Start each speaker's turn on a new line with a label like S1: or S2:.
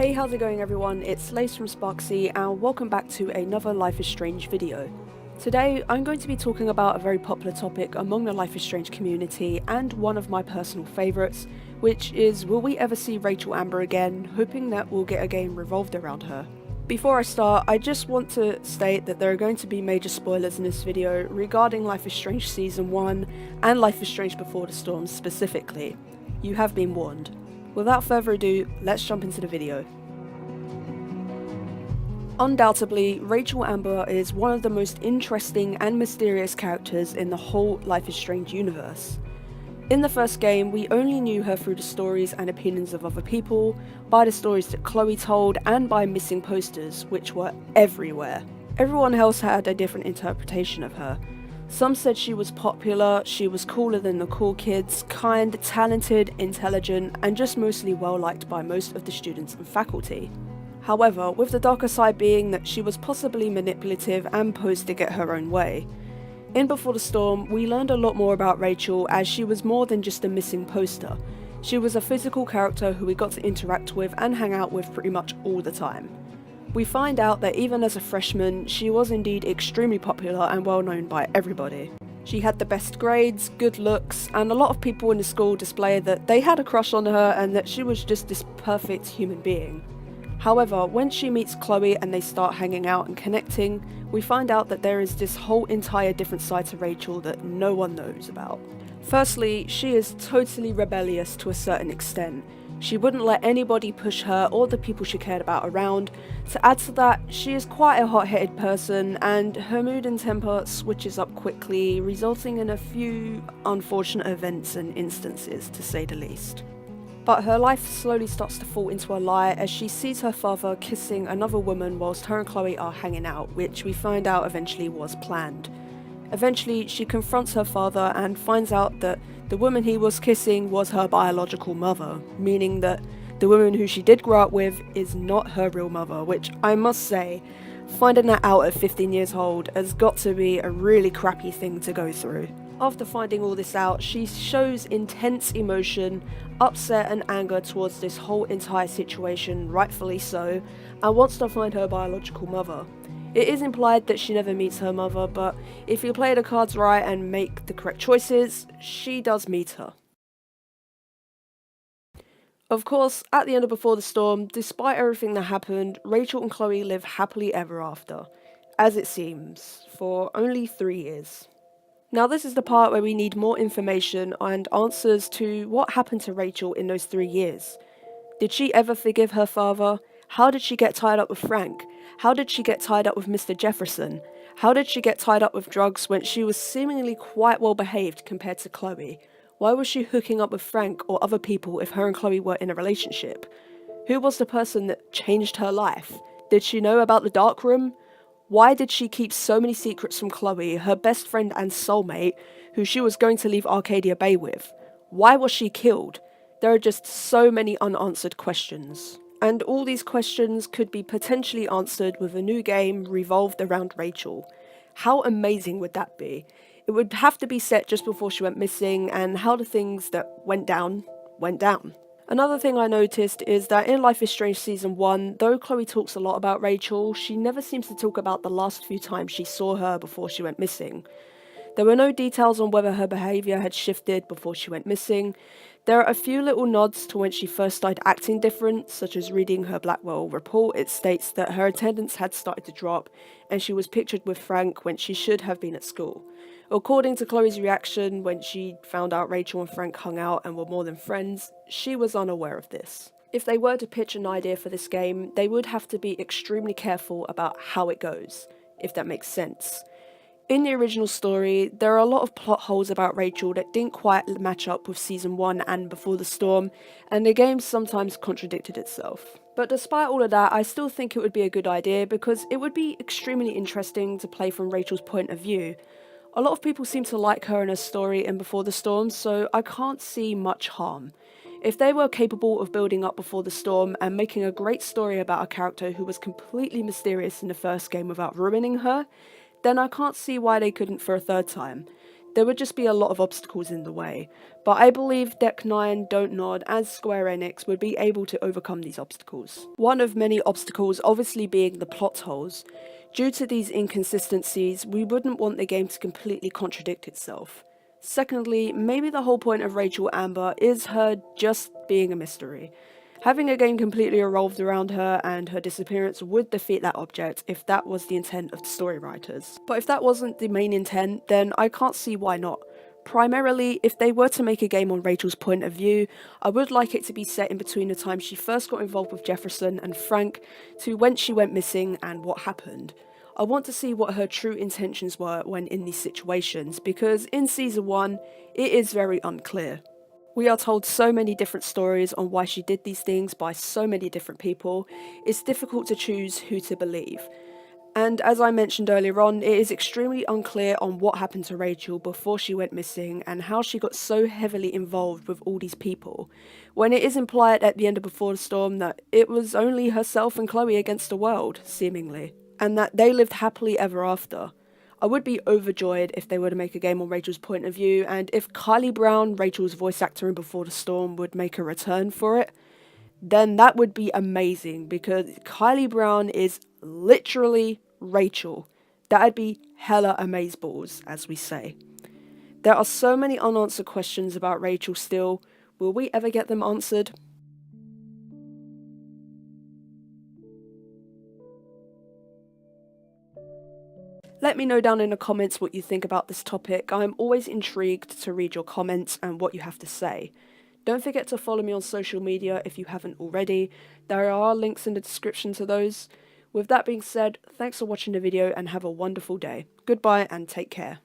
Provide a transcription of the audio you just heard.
S1: Hey, how's it going everyone? It's Lace from Sparxxyy and welcome back to another Life is Strange video. Today I'm going to be talking about a very popular topic among the Life is Strange community and one of my personal favourites, which is will we ever see Rachel Amber again, hoping that we'll get a game revolved around her. Before I start, I just want to state that there are going to be major spoilers in this video regarding Life is Strange Season 1 and Life is Strange Before the Storm specifically. You have been warned. Without further ado, let's jump into the video. Undoubtedly, Rachel Amber is one of the most interesting and mysterious characters in the whole Life is Strange universe. In the first game, we only knew her through the stories and opinions of other people, by the stories that Chloe told, and by missing posters, which were everywhere. Everyone else had a different interpretation of her. Some said she was popular, she was cooler than the cool kids, kind, talented, intelligent, and just mostly well liked by most of the students and faculty. However, with the darker side being that she was possibly manipulative and posed to get her own way. In Before the Storm, we learned a lot more about Rachel as she was more than just a missing poster. She was a physical character who we got to interact with and hang out with pretty much all the time. We find out that even as a freshman, she was indeed extremely popular and well known by everybody. She had the best grades, good looks, and a lot of people in the school displayed that they had a crush on her and that she was just this perfect human being. However, when she meets Chloe and they start hanging out and connecting, we find out that there is this whole entire different side to Rachel that no one knows about. Firstly, she is totally rebellious to a certain extent. She wouldn't let anybody push her or the people she cared about around. To add to that, she is quite a hot-headed person and her mood and temper switches up quickly, resulting in a few unfortunate events and instances, to say the least. But her life slowly starts to fall into a lie as she sees her father kissing another woman whilst her and Chloe are hanging out, which we find out eventually was planned. Eventually, she confronts her father and finds out that the woman he was kissing was her biological mother, meaning that the woman who she did grow up with is not her real mother, which I must say, finding that out at 15 years old has got to be a really crappy thing to go through. After finding all this out, she shows intense emotion, upset and anger towards this whole entire situation, rightfully so, and wants to find her biological mother. It is implied that she never meets her mother, but if you play the cards right and make the correct choices, she does meet her. Of course, at the end of Before the Storm, despite everything that happened, Rachel and Chloe live happily ever after, as it seems, for only 3 years. Now this is the part where we need more information and answers to what happened to Rachel in those 3 years. Did she ever forgive her father? How did she get tied up with Frank? How did she get tied up with Mr. Jefferson? How did she get tied up with drugs when she was seemingly quite well behaved compared to Chloe? Why was she hooking up with Frank or other people if her and Chloe were in a relationship? Who was the person that changed her life? Did she know about the dark room? Why did she keep so many secrets from Chloe, her best friend and soulmate, who she was going to leave Arcadia Bay with? Why was she killed? There are just so many unanswered questions. And all these questions could be potentially answered with a new game revolved around Rachel. How amazing would that be? It would have to be set just before she went missing and how the things that went down, went down. Another thing I noticed is that in Life is Strange Season 1, though Chloe talks a lot about Rachel, she never seems to talk about the last few times she saw her before she went missing. There were no details on whether her behaviour had shifted before she went missing. There are a few little nods to when she first started acting different, such as reading her Blackwell report. It states that her attendance had started to drop and she was pictured with Frank when she should have been at school. According to Chloe's reaction when she found out Rachel and Frank hung out and were more than friends, she was unaware of this. If they were to pitch an idea for this game, they would have to be extremely careful about how it goes, if that makes sense. In the original story, there are a lot of plot holes about Rachel that didn't quite match up with Season 1 and Before the Storm, and the game sometimes contradicted itself. But despite all of that, I still think it would be a good idea because it would be extremely interesting to play from Rachel's point of view. A lot of people seem to like her and her story in Before the Storm, so I can't see much harm. If they were capable of building up Before the Storm and making a great story about a character who was completely mysterious in the first game without ruining her, then I can't see why they couldn't for a third time. There would just be a lot of obstacles in the way, but I believe Deck 9, Don't Nod, and Square Enix would be able to overcome these obstacles. One of many obstacles obviously being the plot holes. Due to these inconsistencies, we wouldn't want the game to completely contradict itself. Secondly, maybe the whole point of Rachel Amber is her just being a mystery. Having a game completely revolved around her and her disappearance would defeat that object if that was the intent of the story writers. But if that wasn't the main intent, then I can't see why not. Primarily, if they were to make a game on Rachel's point of view, I would like it to be set in between the time she first got involved with Jefferson and Frank to when she went missing and what happened. I want to see what her true intentions were when in these situations, because in Season 1, it is very unclear. We are told so many different stories on why she did these things by so many different people, it's difficult to choose who to believe. And as I mentioned earlier on, it is extremely unclear on what happened to Rachel before she went missing and how she got so heavily involved with all these people, when it is implied at the end of Before the Storm that it was only herself and Chloe against the world, seemingly, and that they lived happily ever after. I would be overjoyed if they were to make a game on Rachel's point of view, and if Kylie Brown, Rachel's voice actor in Before the Storm, would make a return for it, then that would be amazing, because Kylie Brown is literally Rachel. That'd be hella amazeballs, as we say. There are so many unanswered questions about Rachel still. Will we ever get them answered? Let me know down in the comments what you think about this topic. I'm always intrigued to read your comments and what you have to say. Don't forget to follow me on social media if you haven't already. There are links in the description to those. With that being said, thanks for watching the video and have a wonderful day. Goodbye and take care.